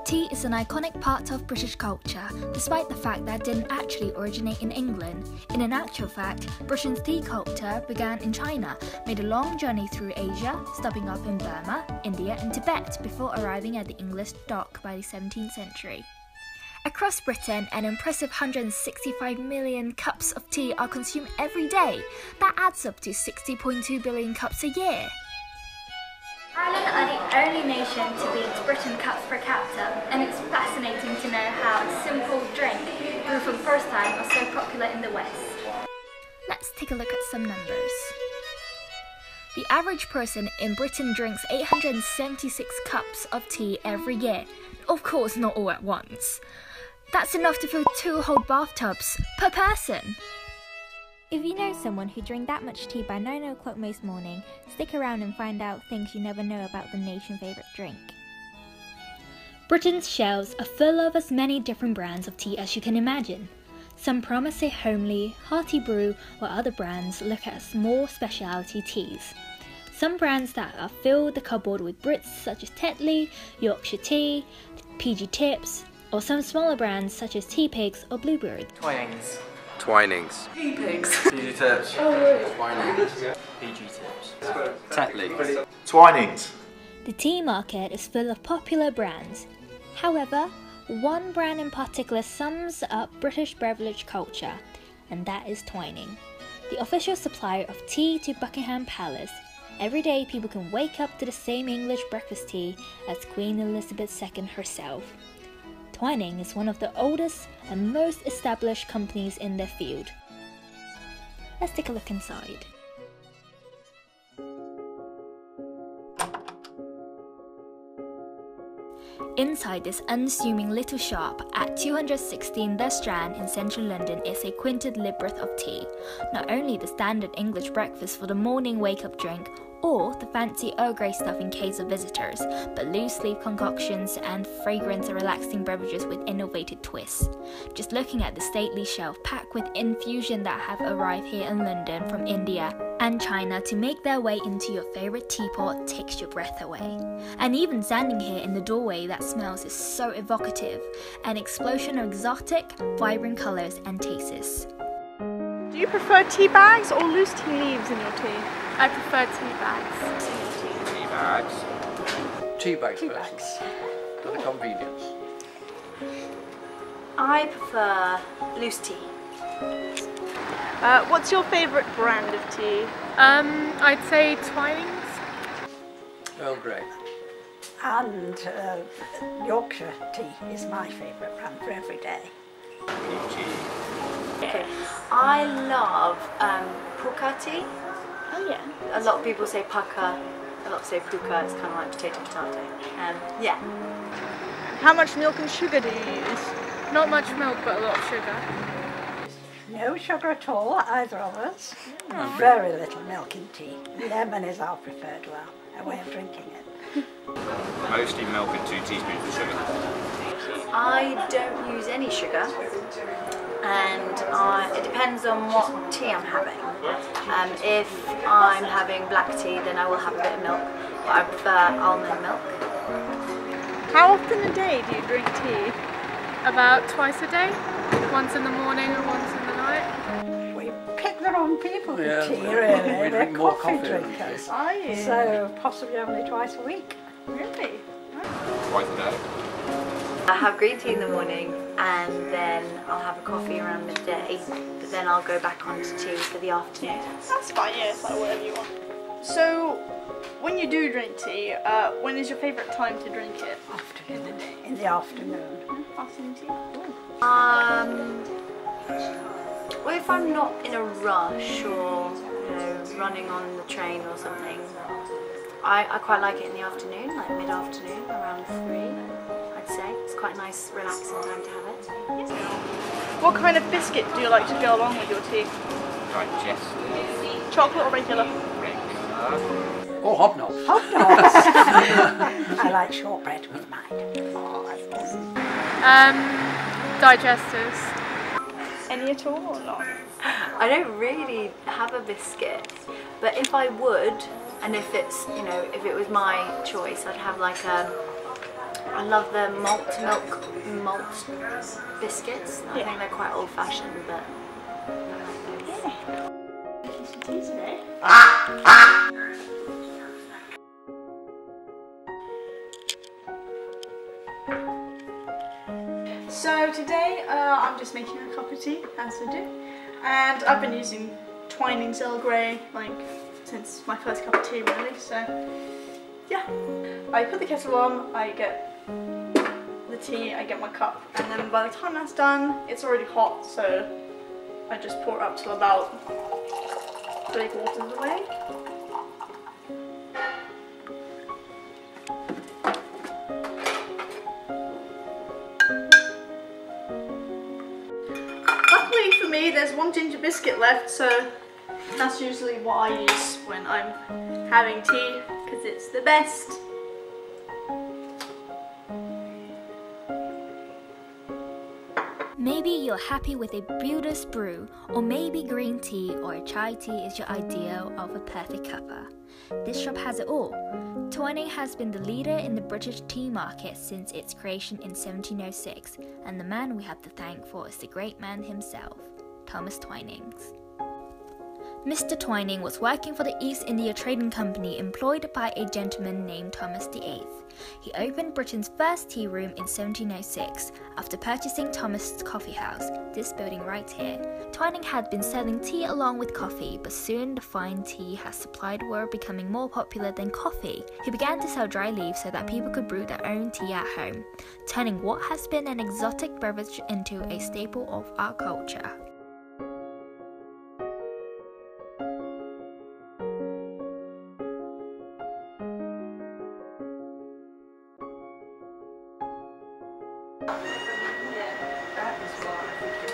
Tea is an iconic part of British culture, despite the fact that it didn't actually originate in England. In actual fact, Britain's tea culture began in China, made a long journey through Asia, stopping up in Burma, India and Tibet before arriving at the English dock by the 17th century. Across Britain, an impressive 165 million cups of tea are consumed every day. That adds up to 60.2 billion cups a year. Ireland are the only nation to beat Britain cups per capita, and it's fascinating to know how a simple drink grew for the first time was so popular in the West. Let's take a look at some numbers. The average person in Britain drinks 876 cups of tea every year. Of course, not all at once. That's enough to fill 2 whole bathtubs per person. If you know someone who drank that much tea by 9 o'clock most morning, stick around and find out things you never know about the nation's favourite drink. Britain's shelves are full of as many different brands of tea as you can imagine. Some promise a homely, hearty brew, while other brands look at more specialty teas. Some brands that are filled the cupboard with Brits such as Tetley, Yorkshire Tea, PG Tips, or some smaller brands such as Teapigs or Bluebird. Twinings. Teapigs. PG Tips. Twinings. PG Tips. Tetley. Twinings. The tea market is full of popular brands. However, one brand in particular sums up British beverage culture, and that is Twining. The official supplier of tea to Buckingham Palace. Every day people can wake up to the same English breakfast tea as Queen Elizabeth II herself. Twining is one of the oldest and most established companies in their field. Let's take a look inside. Inside this unassuming little shop at 216 The Strand in central London is a quinted labyrinth of tea. Not only the standard English breakfast for the morning wake-up drink, or the fancy Earl Grey stuff in case of visitors, but loose-leaf concoctions and fragrant and relaxing beverages with innovative twists. Just looking at the stately shelf packed with infusion that have arrived here in London from India and China to make their way into your favourite teapot takes your breath away. And even standing here in the doorway, that smells is so evocative, an explosion of exotic, vibrant colours and tastes. Do you prefer tea bags or loose tea leaves in your tea? I prefer tea bags. Tea bags. Tea bags. For the convenience. I prefer loose tea. What's your favourite brand of tea? I'd say Twinings. Earl Grey. And Yorkshire tea is my favourite brand for every day. Okay. I love Pukka tea. Oh yeah. A lot of people say Pukka, a lot say Pukka, it's kind of like potato. Yeah. How much milk and sugar do you use? Not much milk, but a lot of sugar. No sugar at all, either of us. Very little milk in tea. Lemon is our preferred way of drinking it. Mostly milk and 2 teaspoons of sugar. I don't use any sugar, and it depends on what tea I'm having. If I'm having black tea, then I will have a bit of milk, but I prefer almond milk. How often a day do you drink tea? About twice a day. Once in the morning and once in the night. We pick the wrong people for Yeah, tea, we really. drink We're more coffee coffee. drinkers. Are you? So possibly only twice a week. Really? Twice a day. I have green tea in the morning, and then I'll have a coffee around midday, but then I'll go back on to tea for the afternoon. That's fine, yeah, it's like whatever you want. So, when you do drink tea, when is your favourite time to drink it? Afternoon. In the afternoon. Afternoon tea? Well, if I'm not in a rush or running on the train or something, I quite like it in the afternoon, like mid-afternoon, around 3, I'd say. It's quite a nice, relaxing time to have it. What kind of biscuit do you like to go along with your tea? Digestive. Chocolate or regular? Or hobnobs. Hobnobs. I like shortbread with mine. Oh, that's awesome. Digestives. Any at all or not? I don't really have a biscuit, but if I would, and if it's, if it was my choice, I'd have like a I love the malt biscuits. I think they're quite old-fashioned, but Tea today. So today I'm just making a cup of tea, as I do, and I've been using Twinings Earl Grey like since my first cup of tea really, so yeah. I put the kettle on, I get the tea, I get my cup, and then by the time that's done it's already hot, so I just pour it up till about 3/4 of the way. Luckily for me there's one ginger biscuit left, so that's usually what I use when I'm having tea, because it's the best. Maybe you're happy with a Buddhist brew, or maybe green tea or chai tea is your ideal of a perfect cuppa. This shop has it all. Twinings has been the leader in the British tea market since its creation in 1706, and the man we have to thank for is the great man himself, Thomas Twinings. Mr. Twining was working for the East India Trading Company employed by a gentleman named Thomas VIII. He opened Britain's first tea room in 1706 after purchasing Thomas' Coffee House, this building right here. Twining had been selling tea along with coffee, but soon the fine tea he has supplied were becoming more popular than coffee. He began to sell dry leaves so that people could brew their own tea at home, turning what has been an exotic beverage into a staple of our culture.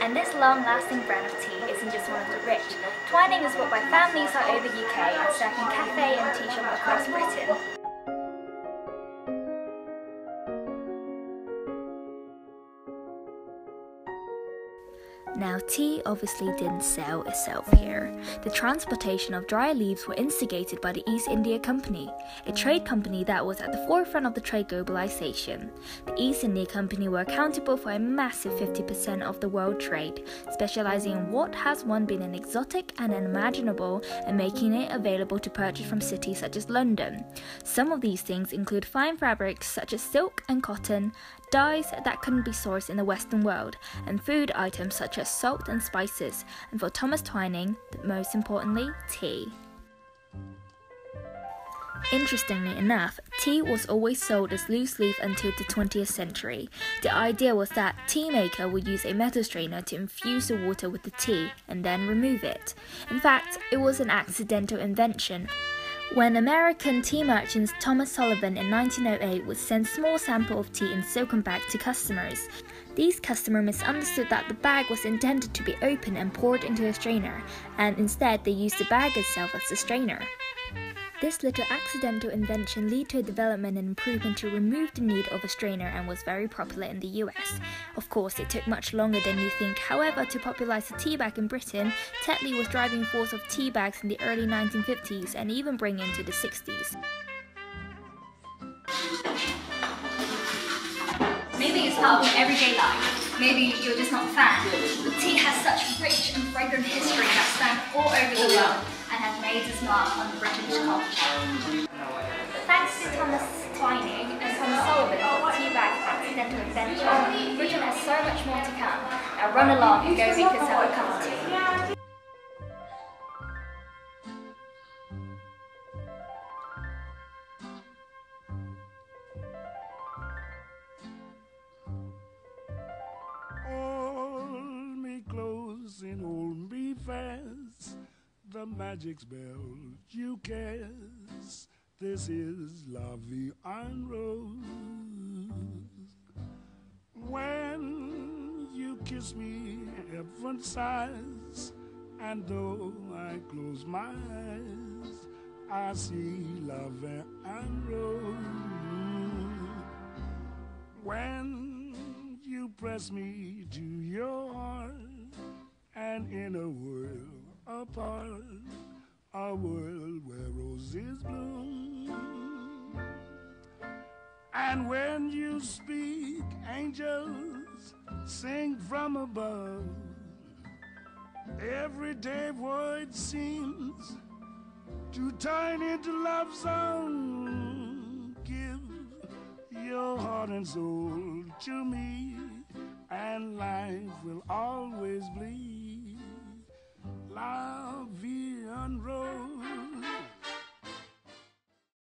And this long-lasting brand of tea isn't just one of the rich. Twinings is bought by families all over the UK and served in cafe and tea shop across Britain. Now, tea obviously didn't sell itself here. The transportation of dry leaves were instigated by the East India Company, a trade company that was at the forefront of the trade globalization. The East India Company were accountable for a massive 50% of the world trade, specializing in what has once been an exotic and unimaginable and making it available to purchase from cities such as London. Some of these things include fine fabrics such as silk and cotton, dyes that couldn't be sourced in the Western world, and food items such as salt and spices, and for Thomas Twining, most importantly, tea. Interestingly enough, tea was always sold as loose leaf until the 20th century. The idea was that tea maker would use a metal strainer to infuse the water with the tea and then remove it. In fact, it was an accidental invention. When American tea merchant Thomas Sullivan in 1908 would send small sample of tea in silken bag to customers, these customers misunderstood that the bag was intended to be opened and poured into a strainer, and instead they used the bag itself as the strainer. This little accidental invention led to a development and improvement to remove the need of a strainer and was very popular in the US. Of course, it took much longer than you think. However, to popularize the tea bag in Britain, Tetley was driving force of tea bags in the early 1950s and even bring into the 60s. Maybe it's part of your everyday life. Maybe you're just not a fan. But tea has such rich and fragrant history that spans all over the world and has made its mark on British culture. Thanks to Thomas Twining and Thomas Sullivan for the tea bag accidental invention, Britain has so much more to come. Now run along and go make yourself a cup of tea. And hold me fast, the magic spell you cast. This is La Vie en Rose. When you kiss me, heaven sighs, and though I close my eyes, I see La Vie en Rose. When you press me to your heart, and in a world apart, a world where roses bloom, And when you speak, angels sing from above. Everyday word seems to turn into love song. Give your heart and soul to me, and life will always be la vie en rose.